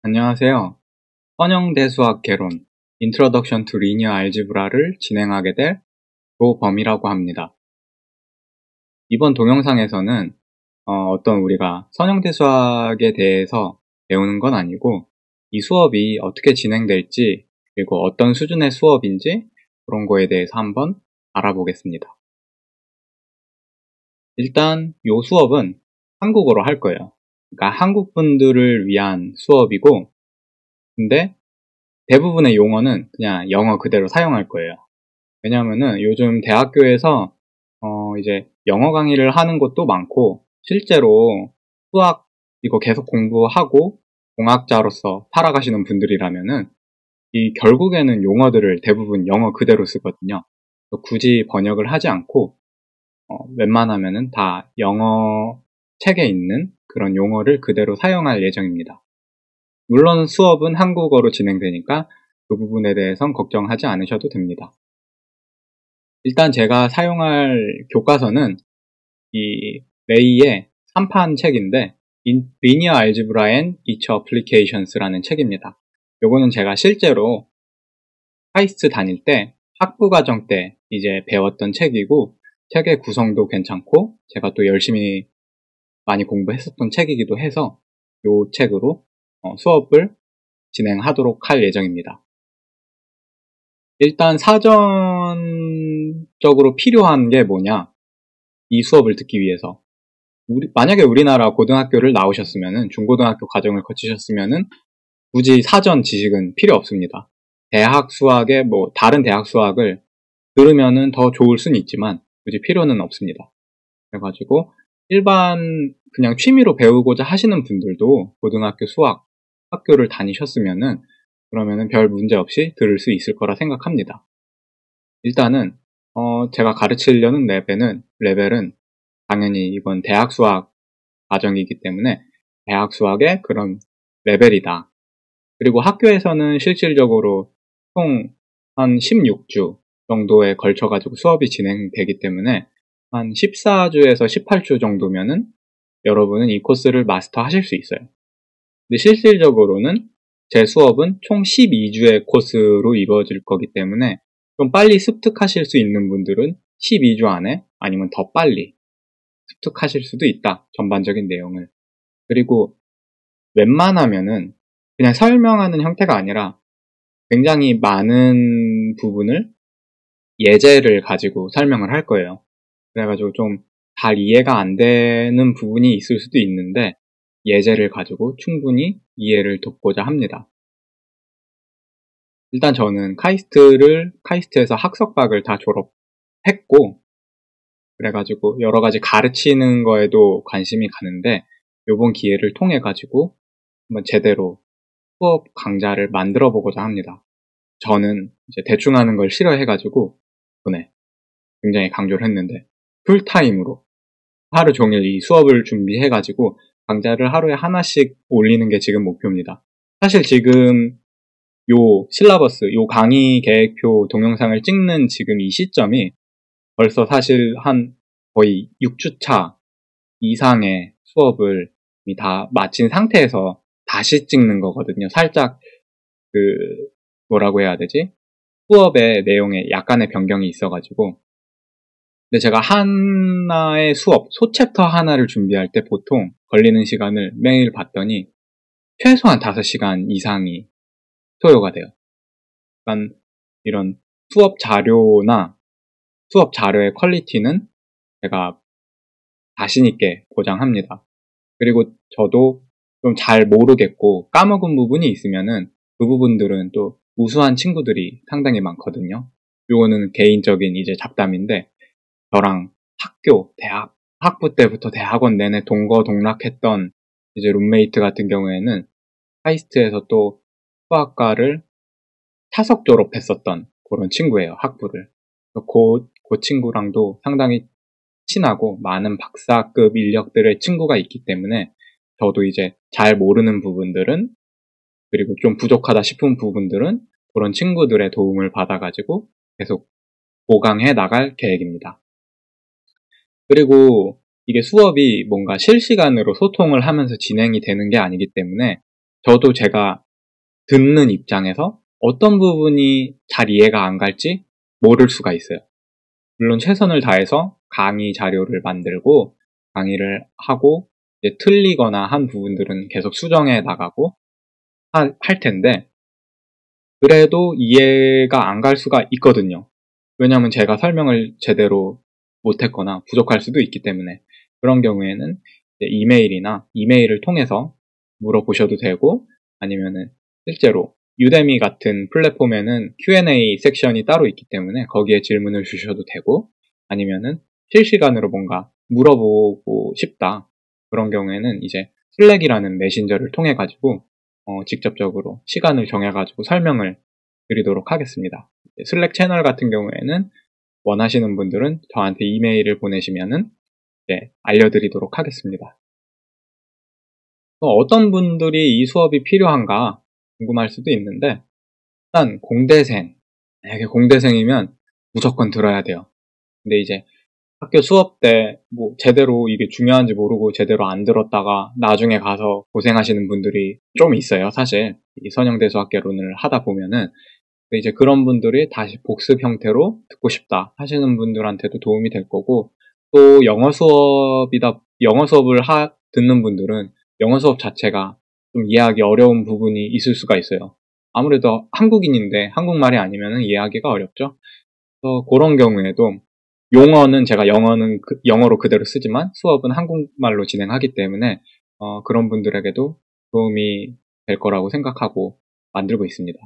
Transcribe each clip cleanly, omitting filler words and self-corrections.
안녕하세요. 선형대수학 개론 Introduction to Linear Algebra를 진행하게 될 조범이라고 합니다. 이번 동영상에서는 어떤 우리가 선형대수학에 대해서 배우는 건 아니고 이 수업이 어떻게 진행될지 그리고 어떤 수준의 수업인지 그런 거에 대해서 한번 알아보겠습니다. 일단 이 수업은 한국어로 할 거예요. 그러니까 한국 분들을 위한 수업이고 근데 대부분의 용어는 그냥 영어 그대로 사용할 거예요. 왜냐하면은 요즘 대학교에서 이제 영어 강의를 하는 것도 많고 실제로 수학 이거 계속 공부하고 공학자로서 살아가시는 분들이라면은 이 결국에는 용어들을 대부분 영어 그대로 쓰거든요. 굳이 번역을 하지 않고 웬만하면은 다 영어 책에 있는 그런 용어를 그대로 사용할 예정입니다. 물론 수업은 한국어로 진행되니까 그 부분에 대해선 걱정하지 않으셔도 됩니다. 일단 제가 사용할 교과서는 이 레이의 3판 책인데 Linear Algebra and Its Applications라는 책입니다. 요거는 제가 실제로 카이스트 다닐 때 학부과정 때 이제 배웠던 책이고 책의 구성도 괜찮고 제가 또 열심히 많이 공부했었던 책이기도 해서 요 책으로 수업을 진행하도록 할 예정입니다. 일단 사전적으로 필요한 게 뭐냐? 이 수업을 듣기 위해서. 만약에 우리나라 고등학교를 나오셨으면은, 중고등학교 과정을 거치셨으면은, 굳이 사전 지식은 필요 없습니다. 대학 수학에, 다른 대학 수학을 들으면은 더 좋을 수는 있지만, 굳이 필요는 없습니다. 그래가지고, 일반, 그냥 취미로 배우고자 하시는 분들도 고등학교 수학 학교를 다니셨으면은, 그러면은 별 문제 없이 들을 수 있을 거라 생각합니다. 일단은 제가 가르치려는 레벨은 당연히 이건 대학 수학 과정이기 때문에 대학 수학의 그런 레벨이다. 그리고 학교에서는 실질적으로 총 한 16주 정도에 걸쳐가지고 수업이 진행되기 때문에 한 14주에서 18주 정도면은 여러분은 이 코스를 마스터 하실 수 있어요. 근데 실질적으로는 제 수업은 총 12주의 코스로 이루어질 거기 때문에 좀 빨리 습득하실 수 있는 분들은 12주 안에 아니면 더 빨리 습득하실 수도 있다. 전반적인 내용을. 그리고 웬만하면은 그냥 설명하는 형태가 아니라 굉장히 많은 부분을 예제를 가지고 설명을 할 거예요. 그래가지고 좀 잘 이해가 안 되는 부분이 있을 수도 있는데 예제를 가지고 충분히 이해를 돕고자 합니다. 일단 저는 카이스트에서 학석박을 다 졸업했고, 그래가지고 여러 가지 가르치는 거에도 관심이 가는데, 요번 기회를 통해가지고 한번 제대로 수업 강좌를 만들어 보고자 합니다. 저는 이제 대충 하는 걸 싫어해가지고, 전에 굉장히 강조를 했는데, 풀타임으로 하루 종일 이 수업을 준비해가지고 강좌를 하루에 하나씩 올리는 게 지금 목표입니다. 사실 지금 요 강의 계획표 동영상을 찍는 지금 이 시점이 벌써 사실 한 거의 6주차 이상의 수업을 다 마친 상태에서 다시 찍는 거거든요. 살짝 뭐라고 해야 되지? 수업의 내용에 약간의 변경이 있어가지고. 근데 제가 하나의 소챕터 하나를 준비할 때 보통 걸리는 시간을 매일 봤더니 최소한 5시간 이상이 소요가 돼요. 그러니까 이런 수업 자료나 수업 자료의 퀄리티는 제가 자신 있게 보장합니다. 그리고 저도 좀 잘 모르겠고 까먹은 부분이 있으면은 그 부분들은 또 우수한 친구들이 상당히 많거든요. 요거는 개인적인 이제 잡담인데 저랑 학부 때부터 대학원 내내 동거동락했던 이제 룸메이트 같은 경우에는 카이스트에서 또 수학과를 타석 졸업했었던 그런 친구예요, 학부를. 그 친구랑도 상당히 친하고 많은 박사급 인력들의 친구가 있기 때문에 저도 이제 잘 모르는 부분들은 그리고 좀 부족하다 싶은 부분들은 그런 친구들의 도움을 받아가지고 계속 보강해 나갈 계획입니다. 그리고 이게 수업이 뭔가 실시간으로 소통을 하면서 진행이 되는 게 아니기 때문에 저도 제가 듣는 입장에서 어떤 부분이 잘 이해가 안 갈지 모를 수가 있어요. 물론 최선을 다해서 강의 자료를 만들고 강의를 하고 이제 틀리거나 한 부분들은 계속 수정해 나가고 할 텐데 그래도 이해가 안 갈 수가 있거든요. 왜냐하면 제가 설명을 제대로 못했거나 부족할 수도 있기 때문에 그런 경우에는 이메일을 통해서 물어보셔도 되고 아니면은 실제로 유데미 같은 플랫폼에는 Q&A 섹션이 따로 있기 때문에 거기에 질문을 주셔도 되고 아니면은 실시간으로 뭔가 물어보고 싶다. 그런 경우에는 이제 슬랙이라는 메신저를 통해 가지고 직접적으로 시간을 정해 가지고 설명을 드리도록 하겠습니다. 슬랙 채널 같은 경우에는 원하시는 분들은 저한테 이메일을 보내시면은 알려드리도록 하겠습니다. 어떤 분들이 이 수업이 필요한가 궁금할 수도 있는데 일단 만약에 공대생이면 무조건 들어야 돼요. 근데 이제 학교 수업 때 뭐 제대로 이게 중요한지 모르고 제대로 안 들었다가 나중에 가서 고생하시는 분들이 좀 있어요. 사실 이 선형대수학개론을 하다 보면은 이제 그런 분들이 다시 복습 형태로 듣고 싶다 하시는 분들한테도 도움이 될 거고 또 영어 수업을 듣는 분들은 영어 수업 자체가 좀 이해하기 어려운 부분이 있을 수가 있어요. 아무래도 한국인인데 한국말이 아니면 이해하기가 어렵죠. 그래서 그런 경우에도 용어는 제가 영어로 그대로 쓰지만 수업은 한국말로 진행하기 때문에 그런 분들에게도 도움이 될 거라고 생각하고 만들고 있습니다.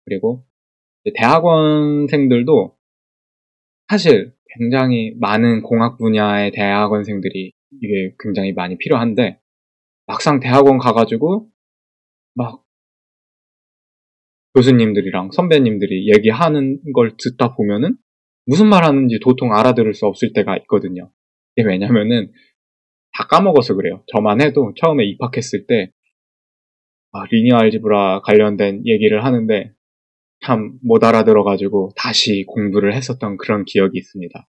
그리고 대학원생들도 사실 굉장히 많은 공학 분야의 대학원생들이 이게 굉장히 많이 필요한데 막상 대학원 가가지고 막 교수님들이랑 선배님들이 얘기하는 걸 듣다 보면은 무슨 말 하는지 도통 알아들을 수 없을 때가 있거든요. 이게 왜냐면은 다 까먹어서 그래요. 저만 해도 처음에 입학했을 때 리니어 알지브라 관련된 얘기를 하는데 참 못 알아들어가지고 다시 공부를 했었던 그런 기억이 있습니다.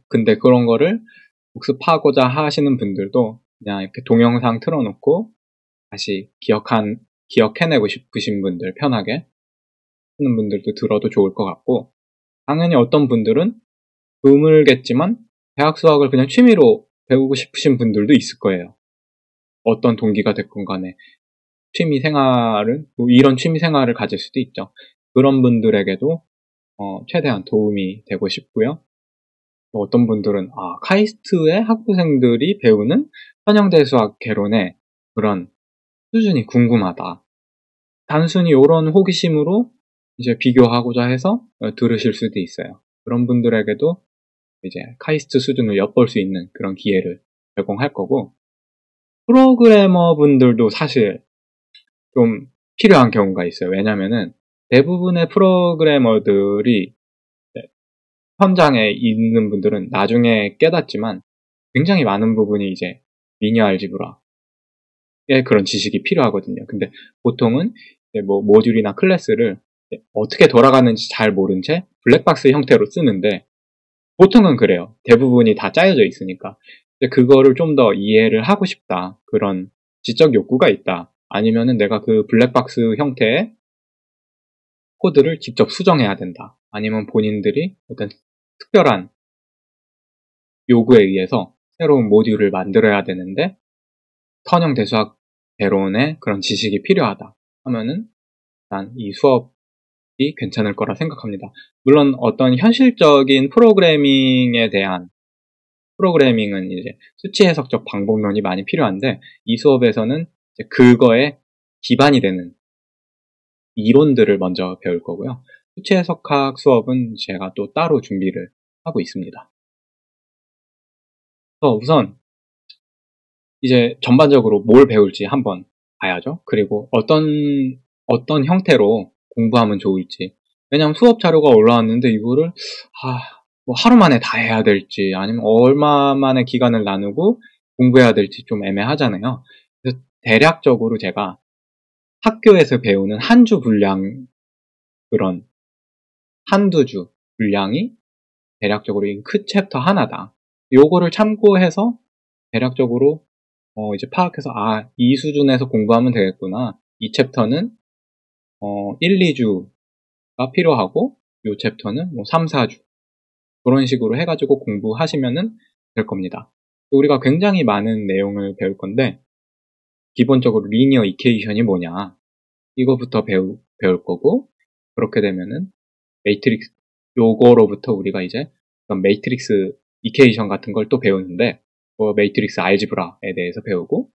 근데 그런 거를 복습하고자 하시는 분들도 그냥 이렇게 동영상 틀어놓고 다시 기억해내고 싶으신 분들 편하게 하는 분들도 들어도 좋을 것 같고 당연히 어떤 분들은 드물겠지만 대학 수학을 그냥 취미로 배우고 싶으신 분들도 있을 거예요. 어떤 동기가 됐건 간에 이런 취미 생활을 가질 수도 있죠. 그런 분들에게도 최대한 도움이 되고 싶고요. 어떤 분들은 카이스트의 학부생들이 배우는 선형대수학 개론의 그런 수준이 궁금하다. 단순히 이런 호기심으로 이제 비교하고자 해서 들으실 수도 있어요. 그런 분들에게도 이제 카이스트 수준을 엿볼 수 있는 그런 기회를 제공할 거고 프로그래머 분들도 사실 좀 필요한 경우가 있어요. 왜냐면은 대부분의 프로그래머들이 현장에 있는 분들은 나중에 깨닫지만 굉장히 많은 부분이 이제 리니어 알지브라의 그런 지식이 필요하거든요. 근데 보통은 뭐 모듈이나 클래스를 어떻게 돌아가는지 잘 모른 채 블랙박스 형태로 쓰는데 보통은 그래요. 대부분이 다 짜여져 있으니까. 그거를 좀 더 이해를 하고 싶다. 그런 지적 욕구가 있다. 아니면은 내가 그 블랙박스 형태의 코드를 직접 수정해야 된다. 아니면 본인들이 어떤 특별한 요구에 의해서 새로운 모듈을 만들어야 되는데 선형대수학 개론의 그런 지식이 필요하다 하면은 난 이 수업이 괜찮을 거라 생각합니다. 물론 어떤 현실적인 프로그래밍은 이제 수치 해석적 방법론이 많이 필요한데 이 수업에서는 이제 그거에 기반이 되는 이론들을 먼저 배울 거고요. 수치 해석학 수업은 제가 또 따로 준비를 하고 있습니다. 우선 이제 전반적으로 뭘 배울지 한번 봐야죠. 그리고 어떤 형태로 공부하면 좋을지. 왜냐하면 수업 자료가 올라왔는데 이거를 뭐 하루 만에 다 해야 될지 아니면 얼마 만의 기간을 나누고 공부해야 될지 좀 애매하잖아요. 그래서 대략적으로 제가 학교에서 배우는 한 주 분량 그런 한두 주 분량이 대략적으로 큰 챕터 하나다. 요거를 참고해서 대략적으로 이제 파악해서, 이 수준에서 공부하면 되겠구나. 이 챕터는, 1, 2주가 필요하고, 이 챕터는 뭐 3, 4주. 그런 식으로 해가지고 공부하시면은 될 겁니다. 우리가 굉장히 많은 내용을 배울 건데, 기본적으로 리니어 이퀘이션이 뭐냐. 이거부터 배울 거고, 그렇게 되면은, 매트릭스, 요거로부터 우리가 이제, 매트릭스 이퀘이션 같은 걸 또 배우는데, 매트릭스 알지브라에 대해서 배우고,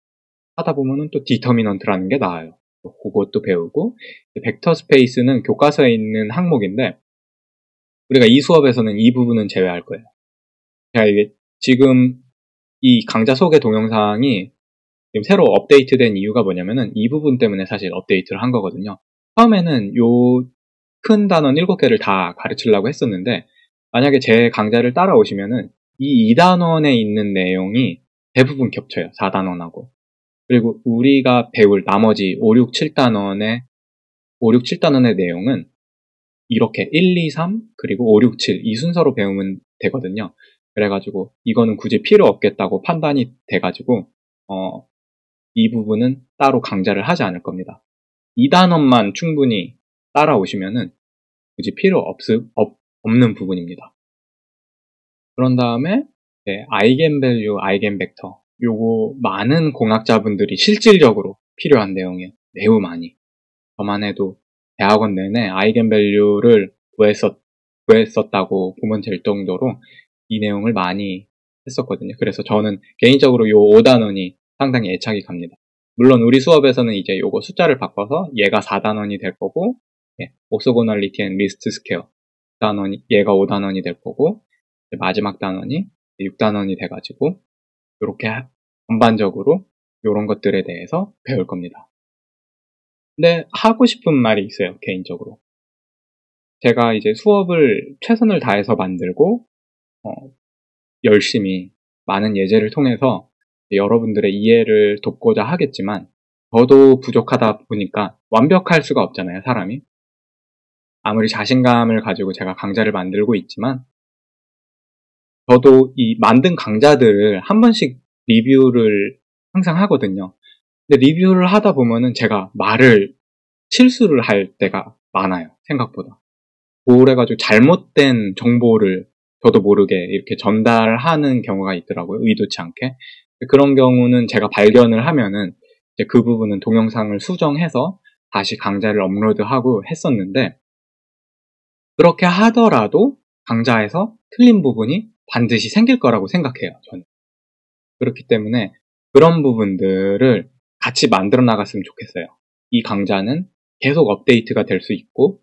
하다 보면은 또 디터미넌트라는 게 나와요. 그것도 배우고, 벡터 스페이스는 교과서에 있는 항목인데, 우리가 이 수업에서는 이 부분은 제외할 거예요. 제가 이게 지금 이 강좌 소개 동영상이 지금 새로 업데이트된 이유가 뭐냐면은 이 부분 때문에 사실 업데이트를 한 거거든요. 처음에는 요 큰 단원 7개를 다 가르치려고 했었는데, 만약에 제 강좌를 따라오시면은 이 2단원에 있는 내용이 대부분 겹쳐요. 4단원하고. 그리고 우리가 배울 나머지 5, 6, 7단원의 내용은 이렇게 1, 2, 3, 그리고 5, 6, 7 이 순서로 배우면 되거든요. 그래가지고 이거는 굳이 필요 없겠다고 판단이 돼가지고 이 부분은 따로 강좌를 하지 않을 겁니다. 2단원만 충분히 따라오시면은 굳이 필요 없는 부분입니다. 그런 다음에 아이겐밸류, 아이겐벡터 요거 많은 공학자분들이 실질적으로 필요한 내용이에요. 매우 많이. 저만 해도 대학원 내내 아이겐밸류를 구했었다고 보면 될 정도로 이 내용을 많이 했었거든요. 그래서 저는 개인적으로 요 5단원이 상당히 애착이 갑니다. 물론 우리 수업에서는 이제 요거 숫자를 바꿔서 얘가 4단원이 될 거고, 오소고널리티 앤 리스트 스퀘어 단원이 얘가 5단원이 될 거고, 마지막 단원이 6단원이 돼가지고 이렇게 전반적으로 이런 것들에 대해서 배울 겁니다. 근데 하고 싶은 말이 있어요, 개인적으로. 제가 이제 수업을 최선을 다해서 만들고 열심히 많은 예제를 통해서 여러분들의 이해를 돕고자 하겠지만, 저도 부족하다 보니까 완벽할 수가 없잖아요, 사람이. 아무리 자신감을 가지고 제가 강좌를 만들고 있지만, 저도 이 만든 강좌들을 한 번씩 리뷰를 항상 하거든요. 근데 리뷰를 하다 보면은 제가 실수를 할 때가 많아요, 생각보다. 그래가지고 잘못된 정보를 저도 모르게 이렇게 전달하는 경우가 있더라고요, 의도치 않게. 그런 경우는 제가 발견을 하면은 이제 그 부분은 동영상을 수정해서 다시 강좌를 업로드하고 했었는데, 그렇게 하더라도 강좌에서 틀린 부분이 반드시 생길 거라고 생각해요, 저는. 그렇기 때문에 그런 부분들을 같이 만들어 나갔으면 좋겠어요. 이 강좌는 계속 업데이트가 될 수 있고,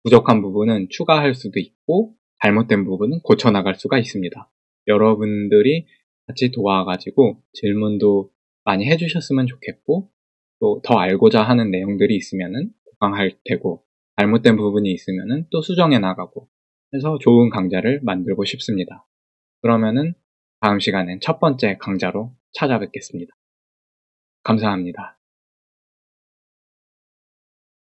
부족한 부분은 추가할 수도 있고, 잘못된 부분은 고쳐 나갈 수가 있습니다. 여러분들이 같이 도와가지고 질문도 많이 해주셨으면 좋겠고, 또 더 알고자 하는 내용들이 있으면은 보강할 테고, 잘못된 부분이 있으면은 또 수정해 나가고 해서 좋은 강좌를 만들고 싶습니다. 그러면은 다음 시간엔 첫 번째 강좌로 찾아뵙겠습니다. 감사합니다.